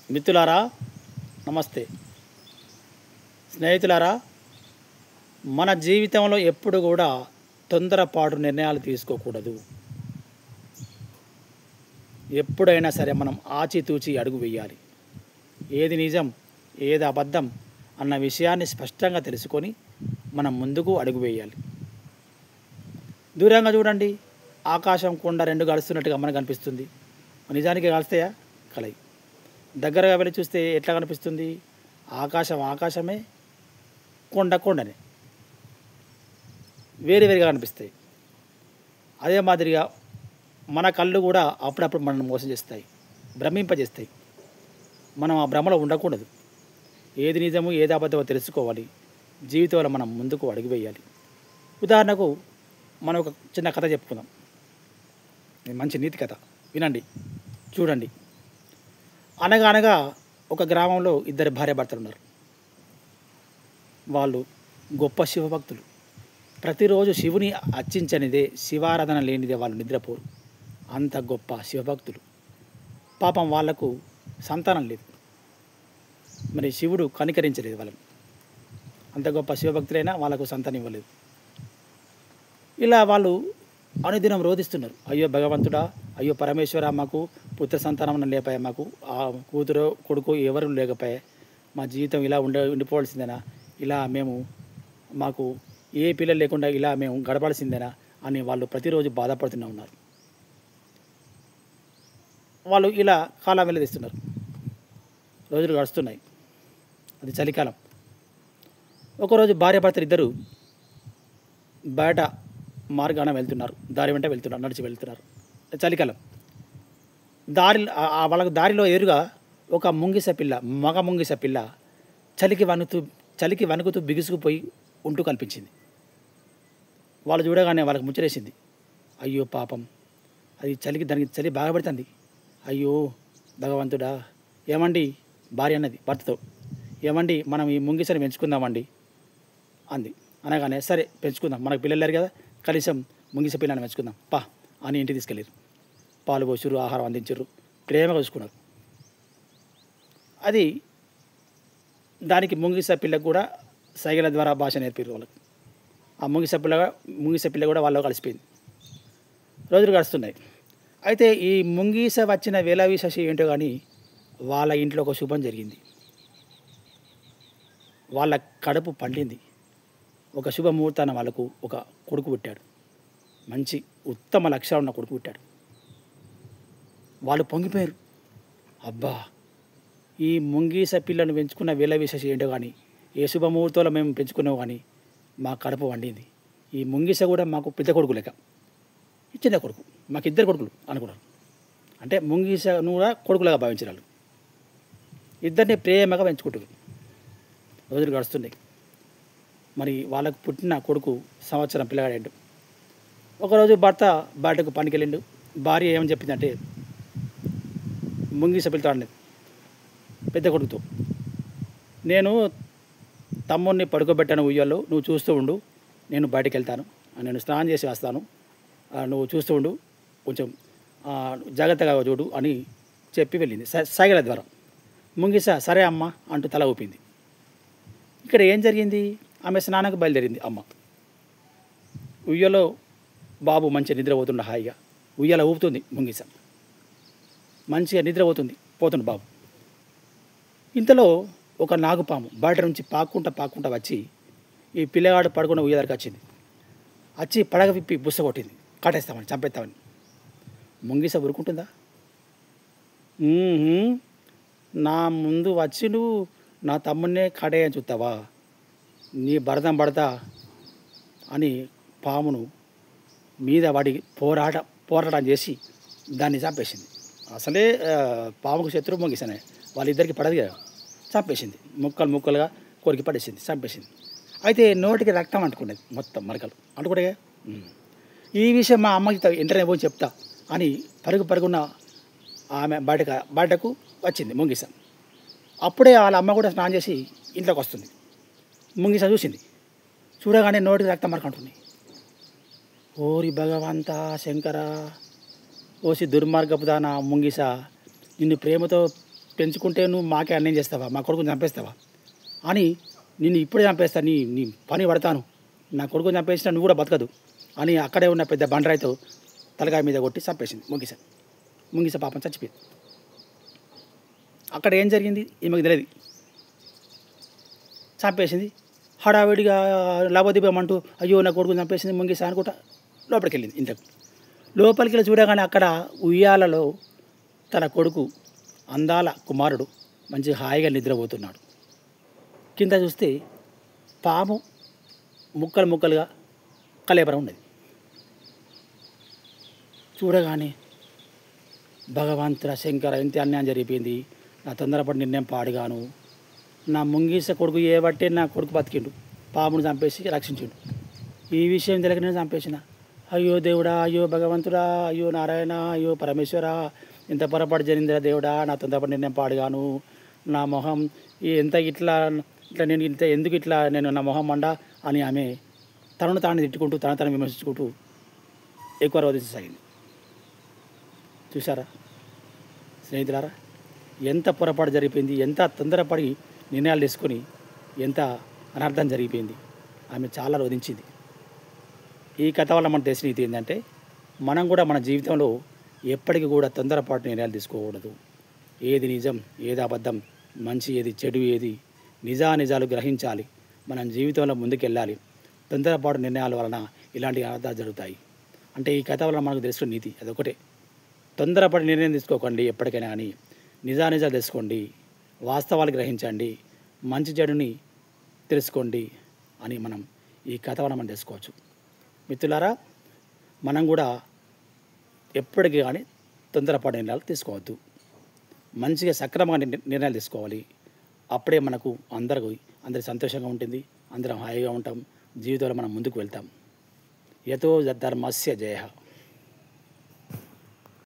మిత్రులారా నమస్తే. స్నేహితులారా, మన జీవితంలో ఎప్పుడు కూడా తొందరపాటు నిర్ణయాలు తీసుకోకూడదు. ఎప్పుడైనా సరే మనం ఆచితూచి అడుగు వేయాలి. ఏది నిజం, ఏది అబద్ధం అన్న విషయాన్ని స్పష్టంగా తెలుసుకొని మనం ముందుకు అడుగు వేయాలి. దూరంగా చూడండి, ఆకాశం కొండ రెండు కలుస్తున్నట్టుగా మనకు కనిపిస్తుంది. నిజానికి కలుస్తాయా? కలయి. దగ్గరగా వెళ్ళి చూస్తే ఎట్లా కనిపిస్తుంది? ఆకాశం ఆకాశమే, కొండ కొండనే, వేరుగా కనిపిస్తాయి. అదే మాదిరిగా మన కళ్ళు కూడా అప్పుడప్పుడు మనల్ని మోసం చేస్తాయి, భ్రమింపజేస్తాయి. మనం ఆ భ్రమలో ఉండకూడదు. ఏది నిజము, ఏది అబద్ధమో తెలుసుకోవాలి. జీవితంలో మనం ముందుకు అడుగు వేయాలి. ఉదాహరణకు మనం ఒక చిన్న కథ చెప్పుకుందాం. ఇది మంచి నీతి కథ, వినండి, చూడండి. అనగా ఒక గ్రామంలో ఇద్దరు భార్యాభర్తలు ఉన్నారు. వాళ్ళు గొప్ప శివభక్తులు. ప్రతిరోజు శివుని అర్చించనిదే, శివారాధన లేనిదే వాళ్ళు నిద్రపోరు. అంత గొప్ప శివభక్తులు. పాపం వాళ్లకు సంతానం లేదు. మరి శివుడు కనికరించలేదు వాళ్ళని. అంత గొప్ప శివభక్తులైనా వాళ్ళకు సంతానం ఇవ్వలేదు. ఇలా వాళ్ళు అనుదినం రోధిస్తున్నారు. అయ్యో భగవంతుడా, అయ్యో పరమేశ్వర, మాకు పుత్ర సంతానం లేపాయా, మాకు ఆ కూతురు కొడుకు ఎవరు లేకపోయా, మా జీవితం ఇలా ఉండిపోవాల్సిందేనా, ఇలా మాకు ఏ పిల్లలు లేకుండా ఇలా మేము గడపాల్సిందేనా అని వాళ్ళు ప్రతిరోజు బాధపడుతూనే ఉన్నారు. వాళ్ళు ఇలా కాలం వెల్లదీస్తున్నారు. రోజులు గడుస్తున్నాయి. అది చలికాలం. ఒకరోజు భార్యాభర్తలు ఇద్దరు బయట మార్గాన వెళ్తున్నారు. దారి వెంట వెళ్తున్నారు, నడిచి వెళ్తున్నారు. చలికాలం. వాళ్ళకు దారిలో ఎదురుగా ఒక ముంగిస పిల్ల, మగ ముంగిస పిల్ల చలికి వణుకుతూ బిగుసుకుపోయి ఉంటూ కనిపించింది. వాళ్ళు చూడగానే వాళ్ళకి ముచ్చరేసింది. అయ్యో పాపం, అది దానికి చలి బాగా పెడుతుంది. అయ్యో భగవంతుడా, ఏమండి, భార్య అన్నది భర్తతో, ఏమండి మనం ఈ ముంగిసని పెంచుకుందామండి అంది. అనగానే సరే పెంచుకుందాం, మనకు పిల్లలు లేరు కదా, కనీసం ముంగిస పిల్లని పెంచుకుందాం పా అని ఇంటికి తీసుకెళ్ళారు. పాలు పోసురు, ఆహారం అందించారు, ప్రేమగా చూసుకున్నారు. అది దానికి ముంగిస పిల్లకు కూడా సైగల ద్వారా భాష నేర్పారు వాళ్ళకి. ఆ ముంగిస పిల్ల కూడా వాళ్ళు కలిసిపోయింది. రోజులు గడుస్తున్నాయి. అయితే ఈ ముంగిస వచ్చిన వేళ విశేషం ఏంటో కానీ వాళ్ళ ఇంట్లో ఒక శుభం జరిగింది. వాళ్ళ కడుపు పండింది. ఒక శుభముహూర్తాన వాళ్ళకు ఒక కొడుకు పుట్టాడు. మంచి ఉత్తమ లక్షణాలు ఉన్న కొడుకు పుట్టాడు. వాళ్ళు పొంగిపోయారు. అబ్బా, ఈ ముంగీస పిల్లను పెంచుకున్న వేళ విశేషం ఏంటో కానీ, ఏ శుభముహూర్తంలో మేము పెంచుకున్నావు కానీ మా కడుపు వండింది. ఈ ముంగీస కూడా మాకు పెద్ద కొడుకు లేక, ఈ చిన్న కొడుకు, మాకు ఇద్దరు కొడుకులు అనుకున్నారు. అంటే ముంగీసను కూడా కొడుకులాగా భావించారు. ఇద్దరిని ప్రేమగా పెంచుకుంటారు. రోజులు గడుస్తున్నాయి. మరి వాళ్ళకు పుట్టిన కొడుకు సంవత్సరం పిల్లగాడు. ఒకరోజు భర్త బయటకు పనికి వెళ్ళిండు. భార్య ఏమని చెప్పిందంటే, ముంగిస పిల్లతో అన్నది పెద్ద కొడుకుతో, నేను తమ్ముడిని పడుకోబెట్టాను ఉయ్యాలో, నువ్వు చూస్తూ ఉండు, నేను బయటకు వెళ్తాను, నేను స్నానం చేసి వస్తాను, నువ్వు చూస్తూ ఉండు, కొంచెం జాగ్రత్తగా చూడు అని చెప్పి వెళ్ళింది సైగల ద్వారా. ముంగిస సరే అమ్మ అంటూ తల ఊపింది. ఇక్కడ ఏం జరిగింది? ఆమె స్నానానికి బయలుదేరింది. అమ్మ ఉయ్యలో బాబు మంచిగా నిద్రపోతుండ, హాయిగా ఉయ్యాల ఊపుతుంది. ముంగిస మంచిగా పోతుండు బాబు. ఇంతలో ఒక నాగుపాము బయట నుంచి పాక్కుంటా వచ్చి ఈ పిల్లగాడు పడుకున్న ఉయ్య దగ్గరికి వచ్చింది. వచ్చి పడగ విప్పి బుస్స కొట్టింది. కాటేస్తామని, చంపేస్తామని. ముంగిస ఊరుకుంటుందా? నా ముందు వచ్చి నువ్వు నా తమ్ముడినే కాటేయని చూస్తావా, నీ భరతం అని పామును మీద వాడి పోరాటం చేసి దాన్ని చంపేసింది. అసలే పాముకు శత్రువు ముంగిసనే, వాళ్ళిద్దరికి పడదు కదా, చంపేసింది. ముక్కలుగా కొరికి పడేసింది, చంపేసింది. అయితే నోటికి రక్తం అంటుకునేది, మొత్తం మరకలు అంటుకుంటే. ఈ విషయం మా అమ్మకి ఇంటర్నే పోయి చెప్తా అని పరుగున ఆమె బయటకు వచ్చింది ముంగిస. అప్పుడే వాళ్ళ అమ్మ కూడా స్నానం చేసి ఇంట్లోకి వస్తుంది. ముంగిస చూసింది. చూడగానే నోటికి రక్తం మరకంటుంది. ఓరి భగవంతా శంకర, ఓసి దుర్మార్గపు దానా ముంగిస, నిన్ను ప్రేమతో పెంచుకుంటే నువ్వు మాకే అన్యాయం చేస్తావా, మా కొడుకుని చంపేస్తావా అని నిన్ను ఇప్పుడే చంపేస్తా, నీ నీ పని పడతాను, నా కొడుకుని చంపేసినా నువ్వు కూడా బతకదు అని అక్కడే ఉన్న పెద్ద బండరాయితో తలకాయ మీద కొట్టి చంపేసింది ముంగిస. ముంగిస పాపం చచ్చిపోయింది. అక్కడ ఏం జరిగింది ఈమెకు తెలియదు. చంపేసింది. హడావిడిగా లాభదీపమంటూ అయ్యో నా కొడుకుని చంపేసింది ముంగిస అనుకుంటా లోపలికి వెళ్ళింది. ఇంతకు లోపలికి వెళ్ళి చూడగానే అక్కడ ఉయ్యాలలో తన కొడుకు అందాల కుమారుడు మంచి హాయిగా నిద్రపోతున్నాడు. కింద చూస్తే పాము ముక్కలు ముక్కలుగా కలేబరం ఉన్నది. చూడగానే భగవంతుడ శంకర, ఇంత అన్యాయం జరిగిపోయింది, నా తొందరపడి నిర్ణయం పాడుగాను, నా ముంగీస కొడుకు ఏబట్టే నా కొడుకు బతికిండు, పామును చంపేసి రక్షించిండు, ఈ విషయం తెలియక నేను చంపేసిన, అయ్యో దేవుడా, అయ్యో భగవంతుడా, అయ్యో నారాయణ, అయ్యో పరమేశ్వర, ఇంత పొరపాటు జరిగిందిరా దేవుడా, నా తొందరపడి నిర్ణయం పాడుగాను, నా మొహం ఎంత ఇట్లా ఇట్లా నేను ఇంత ఎందుకు ఇట్లా నేను నా మొహం మండ అని ఆమె తనను తాను తిట్టుకుంటూ తను విమర్శించుకుంటూ ఎక్కువ రోధించసాగింది. చూసారా స్నేహితులారా, ఎంత పొరపాటు జరిగిపోయింది, ఎంత తొందరపడి నిర్ణయాలు తీసుకొని ఎంత అనర్థం జరిగిపోయింది. ఆమె చాలా రోధించింది. ఈ కథ వల్ల మనకు తెలిసిన ఇది ఏంటంటే, మనం కూడా మన జీవితంలో ఎప్పటికీ కూడా తొందరపాటు నిర్ణయాలు తీసుకోకూడదు. ఏది నిజం, ఏది అబద్ధం, మంచి ఏది, చెడు ఏది, నిజానిజాలు గ్రహించాలి. మనం జీవితంలో ముందుకెళ్ళాలి. తొందరపాటు నిర్ణయాల వలన ఇలాంటి అనర్థాలు జరుగుతాయి. అంటే ఈ కథ వల్ల మనకు తెలుసుకున్న నీతి అదొకటే. తొందరపడి నిర్ణయం తీసుకోకండి ఎప్పటికైనా కానీ, నిజానిజాలు తెలుసుకోండి, వాస్తవాలు గ్రహించండి, మంచి చెడుని తెలుసుకోండి అని మనం ఈ కథ వల్ల మనం తెలుసుకోవచ్చు. మిత్రులారా, మనం కూడా ఎప్పటికీ కానీ తొందరపాటు నిర్ణయాలు తీసుకోవద్దు. మంచిగా సక్రమంగా నిర్ణయాలు తీసుకోవాలి. అప్పుడే మనకు అందరి సంతోషంగా ఉంటుంది, అందరం హాయిగా ఉంటాం, జీవితంలో మనం ముందుకు వెళ్తాం. యతో ధర్మస్య జయః.